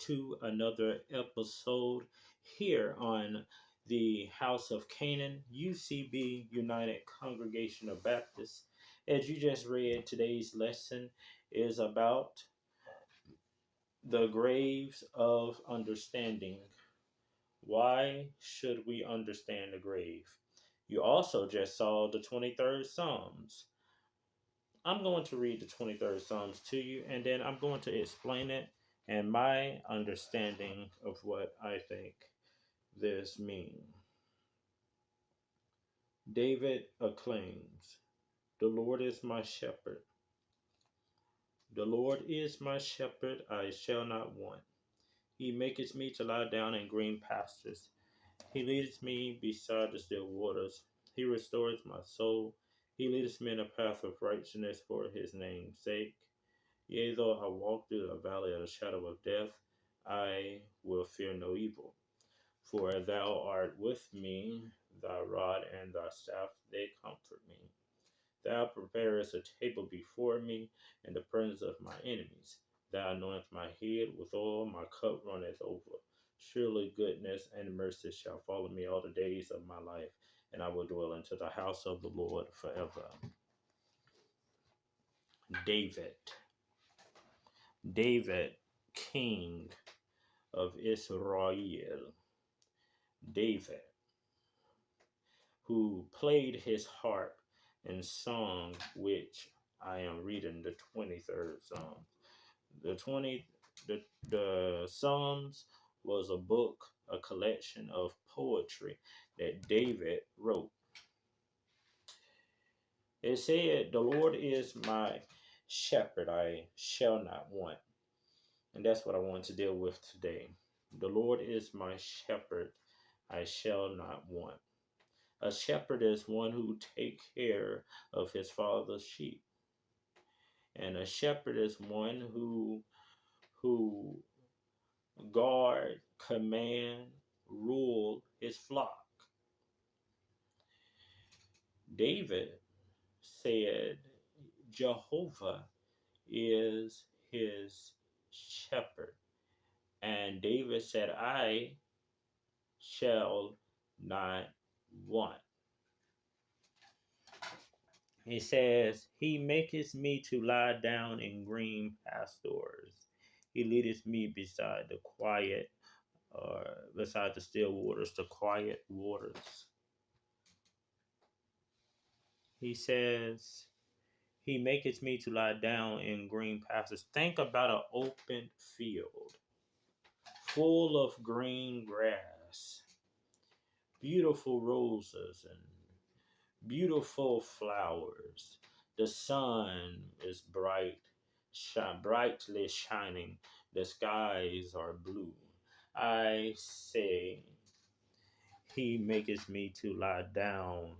to another episode here on the House of Canaan, UCB United Congregational Baptist. As you just read, today's lesson is about the graves of understanding. Why should we understand the grave? You also just saw the 23rd Psalms. I'm going to read the 23rd Psalms to you, and then I'm going to explain it and my understanding of what I think this means. David acclaims, "The Lord is my shepherd. The Lord is my shepherd, I shall not want. He maketh me to lie down in green pastures. He leadeth me beside the still waters. He restores my soul. He leadeth me in a path of righteousness for his name's sake. Yea, though I walk through the valley of the shadow of death, I will fear no evil. For thou art with me, thy rod and thy staff, they comfort me. Thou preparest a table before me in the presence of my enemies. Thou anointest my head with oil, my cup runneth over. Surely goodness and mercy shall follow me all the days of my life, and I will dwell into the house of the Lord forever." David. David, king of Israel. David, who played his harp and song, which I am reading the 23rd Psalm. The 20 the Psalms was a book, a collection of poetry that David wrote. It said, "The Lord is my shepherd, I shall not want." And that's what I want to deal with today. The Lord is my shepherd, I shall not want. A shepherd is one who takes care of his father's sheep. And a shepherd is one who guard, command, rule his flock. David said Jehovah is his shepherd. And David said, "I shall not want." He says, "He maketh me to lie down in green pastures. He leadeth me beside the quiet, beside the still waters, the quiet waters." He says, "He maketh me to lie down in green pastures." Think about an open field full of green grass, beautiful roses, and beautiful flowers. The sun is brightly shining. The skies are blue. I say, He maketh me to lie down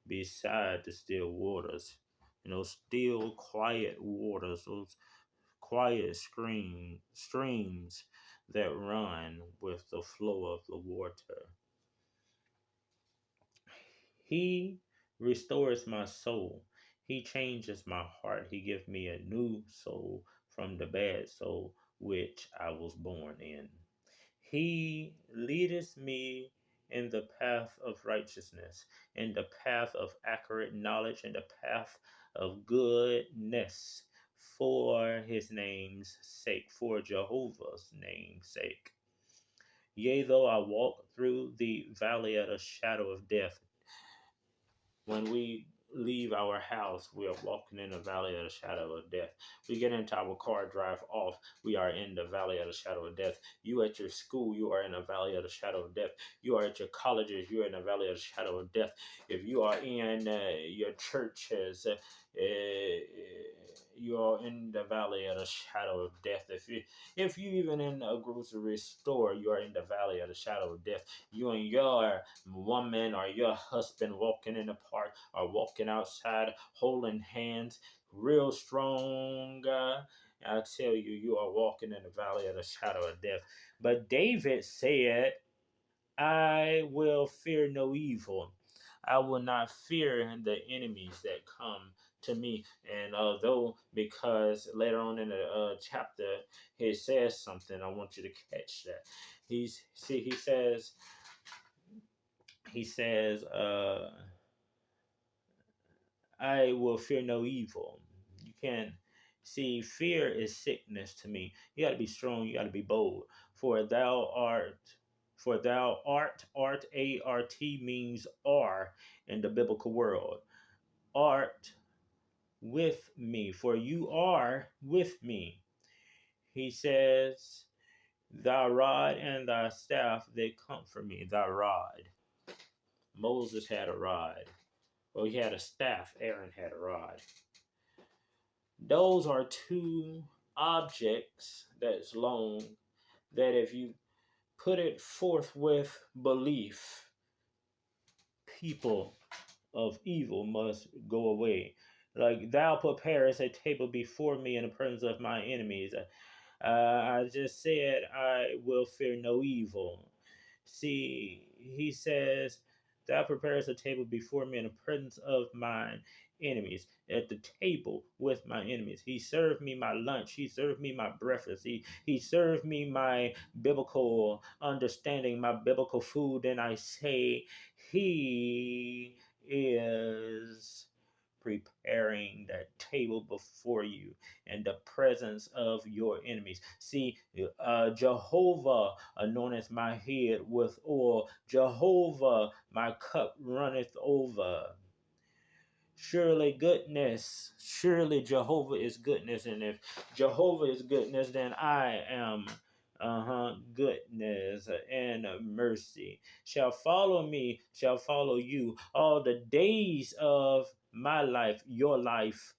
beside the still waters. Still quiet waters, those quiet streams that run with the flow of the water. He restores my soul. He changes my heart. He gives me a new soul from the bad soul which I was born in. He leadeth me in the path of righteousness, in the path of accurate knowledge, in the path of goodness for his name's sake, for Jehovah's name's sake. Yea, though I walk through the valley of the shadow of death. When we leave our house, we are walking in the valley of the shadow of death. We get into our car, drive off, we are in the valley of the shadow of death. You at your school, you are in the valley of the shadow of death. You are at your colleges, you are in the valley of the shadow of death. If you are in your churches, you are in the valley of the shadow of death. If you even in a grocery store, you are in the valley of the shadow of death. You and your woman or your husband walking in the park or walking outside holding hands real strong. I tell you, you are walking in the valley of the shadow of death. But David said, "I will fear no evil. I will not fear the enemies that come to me. And though, because later on in the chapter, he says something, I want you to catch that. He says, he says, I will fear no evil. You can't see, fear is sickness to me. You got to be strong. You got to be bold. For thou art, art, A-R-T means are in the biblical world. Art with me, for you are with me. He says, thy rod and thy staff, they comfort me. Thy rod. Moses had a rod. Well, he had a staff. Aaron had a rod. Those are two objects that's long that if you put it forth with belief, people of evil must go away. Like, thou preparest a table before me in the presence of my enemies. I just said, I will fear no evil. See, he says, thou preparest a table before me in the presence of mine enemies. At the table with my enemies. He served me my lunch. He served me my breakfast. He served me my biblical understanding, my biblical food. And I say, he is preparing that table before you in the presence of your enemies. See, Jehovah anointeth my head with oil. Jehovah, my cup runneth over. Surely goodness, surely Jehovah is goodness. And if Jehovah is goodness, then I am goodness and mercy shall follow me, shall follow you all the days of my life, your life,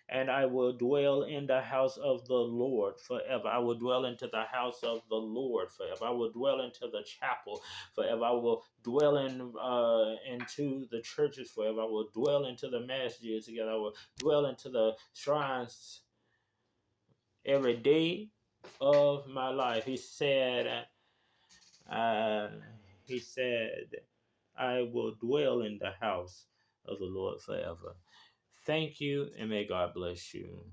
and I will dwell in the house of the Lord forever. I will dwell into the house of the Lord forever. I will dwell into the chapel forever. I will dwell into the churches forever. I will dwell into the masjids together. I will dwell into the shrines every day of my life. Uh, he said, I will dwell in the house of the Lord forever. Thank you, and may God bless you.